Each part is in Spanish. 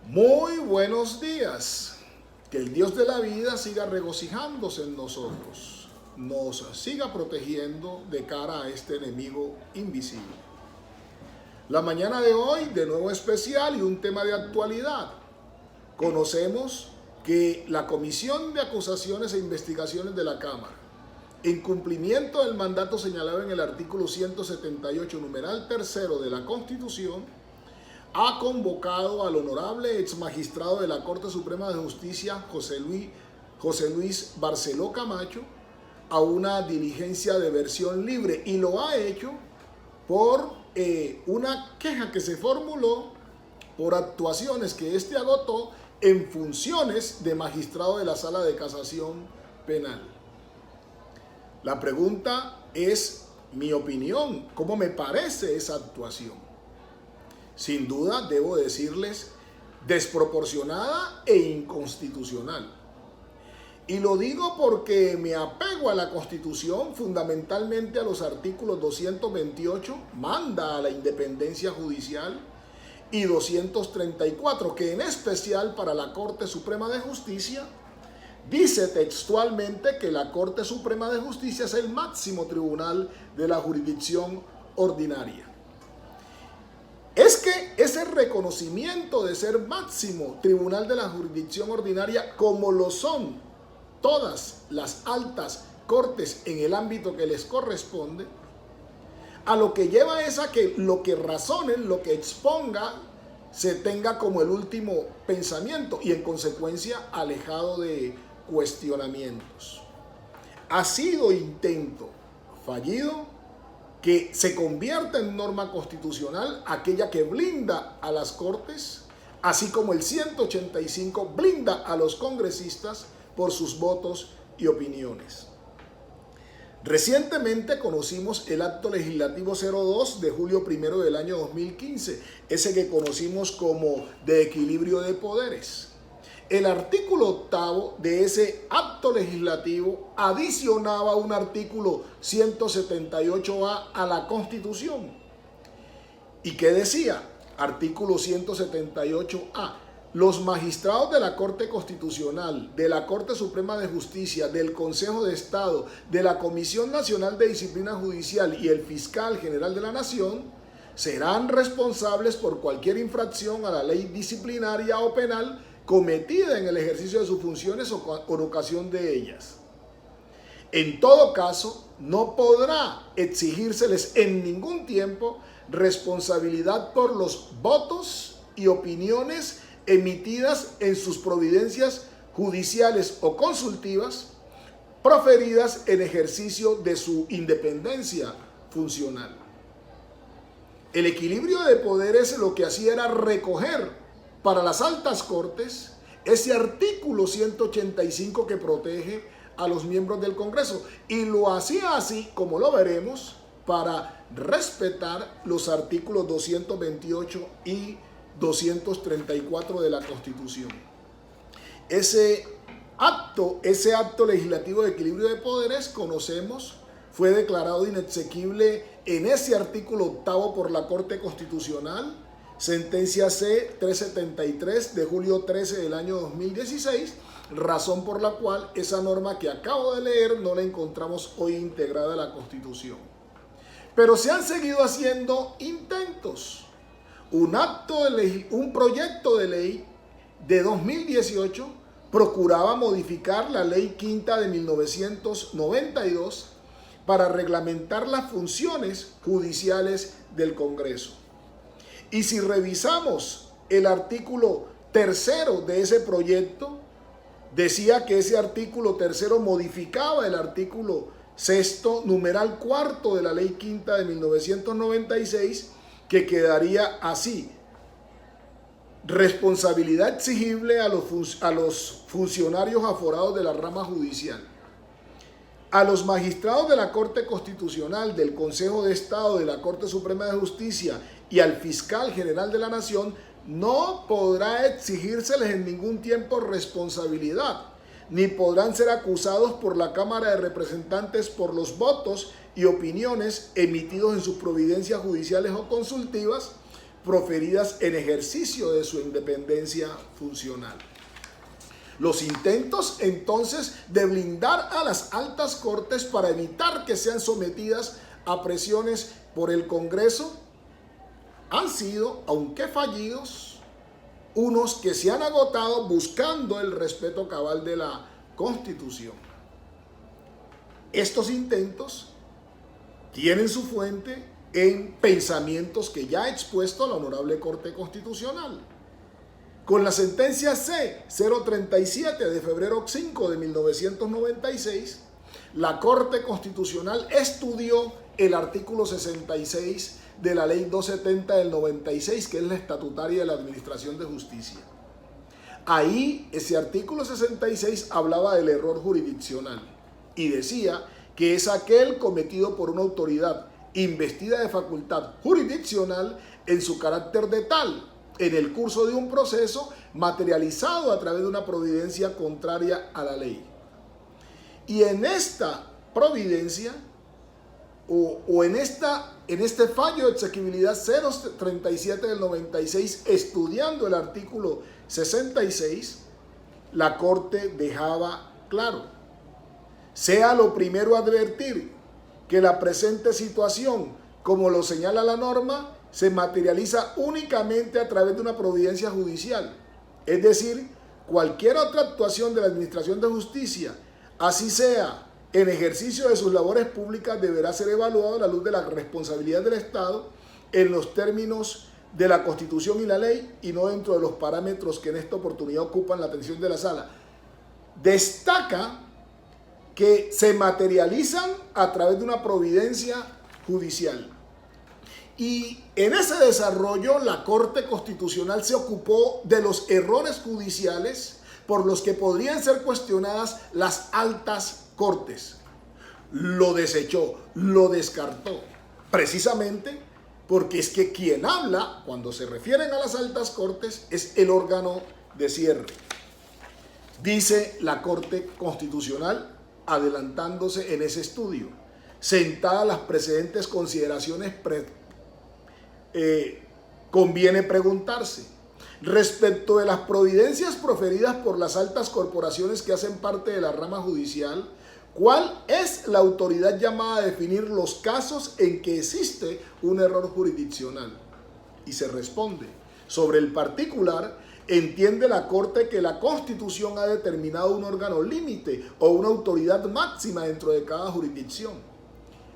Muy buenos días. Que el Dios de la vida siga regocijándose en nosotros, nos siga protegiendo de cara a este enemigo invisible. La mañana de hoy, de nuevo especial y un tema de actualidad. Conocemos que la Comisión de Acusaciones e Investigaciones de la Cámara, en cumplimiento del mandato señalado en el artículo 178, numeral tercero de la Constitución, ha convocado al honorable exmagistrado de la Corte Suprema de Justicia, José Luis Barceló Camacho, a una diligencia de versión libre, y lo ha hecho por una queja que se formuló por actuaciones que éste agotó en funciones de magistrado de la Sala de Casación Penal. La pregunta es mi opinión, ¿cómo me parece esa actuación? Sin duda, debo decirles, desproporcionada e inconstitucional. Y lo digo porque me apego a la Constitución, fundamentalmente a los artículos 228, manda a la independencia judicial, y 234, que en especial para la Corte Suprema de Justicia, dice textualmente que la Corte Suprema de Justicia es el máximo tribunal de la jurisdicción ordinaria. Es que ese reconocimiento de ser máximo tribunal de la jurisdicción ordinaria, como lo son todas las altas cortes en el ámbito que les corresponde, a lo que lleva es a que lo que razonen, lo que exponga, se tenga como el último pensamiento y en consecuencia alejado de cuestionamientos. Ha sido intento fallido que se convierta en norma constitucional aquella que blinda a las Cortes, así como el 185 blinda a los congresistas por sus votos y opiniones. Recientemente conocimos el acto legislativo 02 de julio 1 del año 2015, ese que conocimos como de equilibrio de poderes. El artículo 8 de ese acto legislativo adicionaba un artículo 178A a la Constitución. ¿Y qué decía? Artículo 178A. Los magistrados de la Corte Constitucional, de la Corte Suprema de Justicia, del Consejo de Estado, de la Comisión Nacional de Disciplina Judicial y el Fiscal General de la Nación serán responsables por cualquier infracción a la ley disciplinaria o penal cometida en el ejercicio de sus funciones o por ocasión de ellas. En todo caso, no podrá exigírseles en ningún tiempo responsabilidad por los votos y opiniones emitidas en sus providencias judiciales o consultivas proferidas en ejercicio de su independencia funcional. El equilibrio de poderes lo que hacía era recoger para las altas cortes ese artículo 185 que protege a los miembros del Congreso, y lo hacía así, como lo veremos, para respetar los artículos 228 y 234 de la Constitución. Ese acto legislativo de equilibrio de poderes, conocemos, fue declarado inexequible en ese artículo 8 por la Corte Constitucional, sentencia C-373 de julio 13 del año 2016, razón por la cual esa norma que acabo de leer no la encontramos hoy integrada a la Constitución. Pero se han seguido haciendo intentos. Un proyecto de ley de 2018 procuraba modificar la Ley Quinta de 1992 para reglamentar las funciones judiciales del Congreso. Y si revisamos el artículo 3 de ese proyecto, decía que ese artículo 3 modificaba el artículo 6, numeral 4 de la Ley Quinta de 1996, que quedaría así: responsabilidad exigible a los funcionarios aforados de la rama judicial. A los magistrados de la Corte Constitucional, del Consejo de Estado, de la Corte Suprema de Justicia y al Fiscal General de la Nación no podrá exigírseles en ningún tiempo responsabilidad, ni podrán ser acusados por la Cámara de Representantes por los votos y opiniones emitidos en sus providencias judiciales o consultivas proferidas en ejercicio de su independencia funcional. Los intentos entonces de blindar a las altas cortes para evitar que sean sometidas a presiones por el Congreso han sido, aunque fallidos, unos que se han agotado buscando el respeto cabal de la Constitución. Estos intentos tienen su fuente en pensamientos que ya ha expuesto la Honorable Corte Constitucional. Con la sentencia C-037 de febrero 5 de 1996, la Corte Constitucional estudió el artículo 66 de la Ley 270 del 96, que es la estatutaria de la Administración de Justicia. Ahí, ese artículo 66 hablaba del error jurisdiccional y decía que es aquel cometido por una autoridad investida de facultad jurisdiccional en su carácter de tal, en el curso de un proceso materializado a través de una providencia contraria a la ley. Y en esta providencia, o en este fallo de exequibilidad 037 del 96, estudiando el artículo 66, la Corte dejaba claro: sea lo primero a advertir que la presente situación, como lo señala la norma, se materializa únicamente a través de una providencia judicial. Es decir, cualquier otra actuación de la Administración de Justicia, así sea en ejercicio de sus labores públicas, deberá ser evaluado a la luz de la responsabilidad del Estado en los términos de la Constitución y la ley, y no dentro de los parámetros que en esta oportunidad ocupan la atención de la sala. Destaca que se materializan a través de una providencia judicial. Y en ese desarrollo la Corte Constitucional se ocupó de los errores judiciales por los que podrían ser cuestionadas las altas cortes. Lo desechó, lo descartó, precisamente porque es que quien habla, cuando se refieren a las altas cortes, es el órgano de cierre. Dice la Corte Constitucional, adelantándose en ese estudio: sentadas las precedentes consideraciones, conviene preguntarse, respecto de las providencias proferidas por las altas corporaciones que hacen parte de la rama judicial, ¿cuál es la autoridad llamada a definir los casos en que existe un error jurisdiccional? Y se responde: sobre el particular, entiende la Corte que la Constitución ha determinado un órgano límite o una autoridad máxima dentro de cada jurisdicción.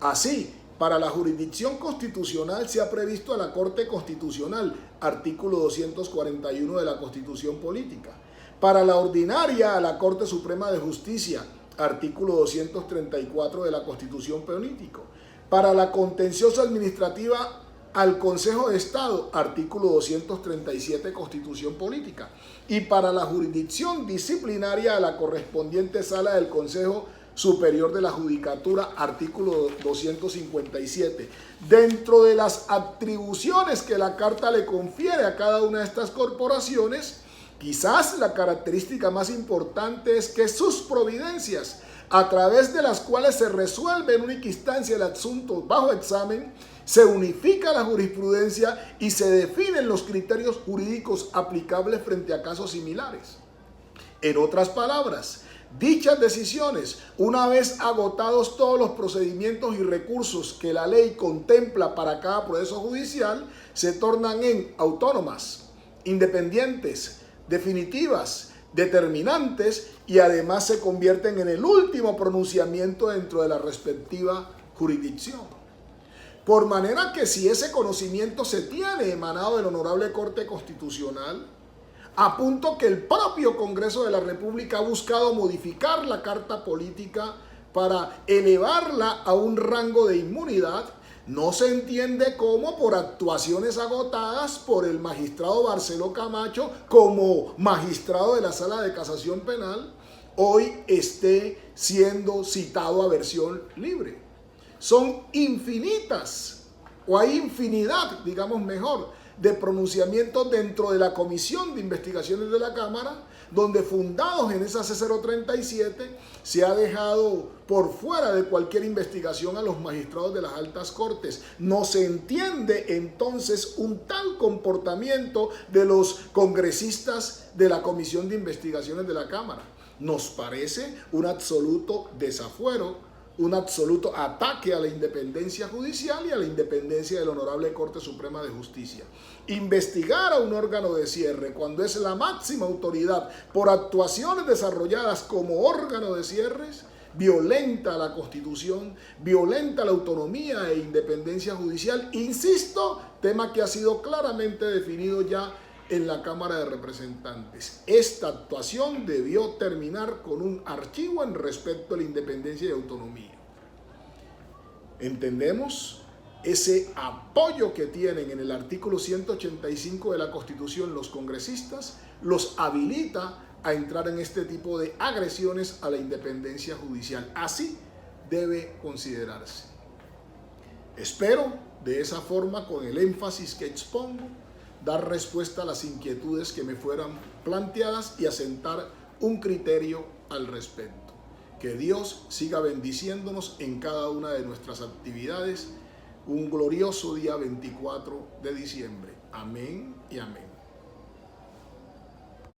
Así, para la jurisdicción constitucional se ha previsto a la Corte Constitucional, artículo 241 de la Constitución Política. Para la ordinaria, a la Corte Suprema de Justicia, artículo 234 de la Constitución Política. Para la contenciosa administrativa, al Consejo de Estado, artículo 237 Constitución Política. Y para la jurisdicción disciplinaria, a la correspondiente sala del Consejo Superior de la Judicatura, artículo 257. Dentro de las atribuciones que la Carta le confiere a cada una de estas corporaciones, quizás la característica más importante es que sus providencias, a través de las cuales se resuelve en única instancia el asunto bajo examen, se unifica la jurisprudencia y se definen los criterios jurídicos aplicables frente a casos similares. En otras palabras, dichas decisiones, una vez agotados todos los procedimientos y recursos que la ley contempla para cada proceso judicial, se tornan en autónomas, independientes, definitivas, determinantes, y además se convierten en el último pronunciamiento dentro de la respectiva jurisdicción. Por manera que si ese conocimiento se tiene emanado de la Honorable Corte Constitucional, a punto que el propio Congreso de la República ha buscado modificar la Carta Política para elevarla a un rango de inmunidad, no se entiende cómo, por actuaciones agotadas por el magistrado Barceló Camacho como magistrado de la Sala de Casación Penal, hoy esté siendo citado a versión libre. Son infinitas, o hay infinidad, digamos mejor, de pronunciamiento dentro de la Comisión de Investigaciones de la Cámara, donde fundados en esa C037 se ha dejado por fuera de cualquier investigación a los magistrados de las altas cortes. No se entiende entonces un tal comportamiento de los congresistas de la Comisión de Investigaciones de la Cámara. Nos parece un absoluto desafuero, un absoluto ataque a la independencia judicial y a la independencia de la Honorable Corte Suprema de Justicia. Investigar a un órgano de cierre cuando es la máxima autoridad por actuaciones desarrolladas como órgano de cierres violenta la Constitución, violenta la autonomía e independencia judicial. Insisto, tema que ha sido claramente definido ya en la Cámara de Representantes. Esta actuación debió terminar con un archivo en respecto a la independencia y autonomía. Entendemos ese apoyo que tienen en el artículo 185 de la Constitución los congresistas, los habilita a entrar en este tipo de agresiones a la independencia judicial. Así debe considerarse. Espero de esa forma, con el énfasis que expongo, dar respuesta a las inquietudes que me fueran planteadas y asentar un criterio al respecto. Que Dios siga bendiciéndonos en cada una de nuestras actividades. Un glorioso día 24 de diciembre. Amén y amén.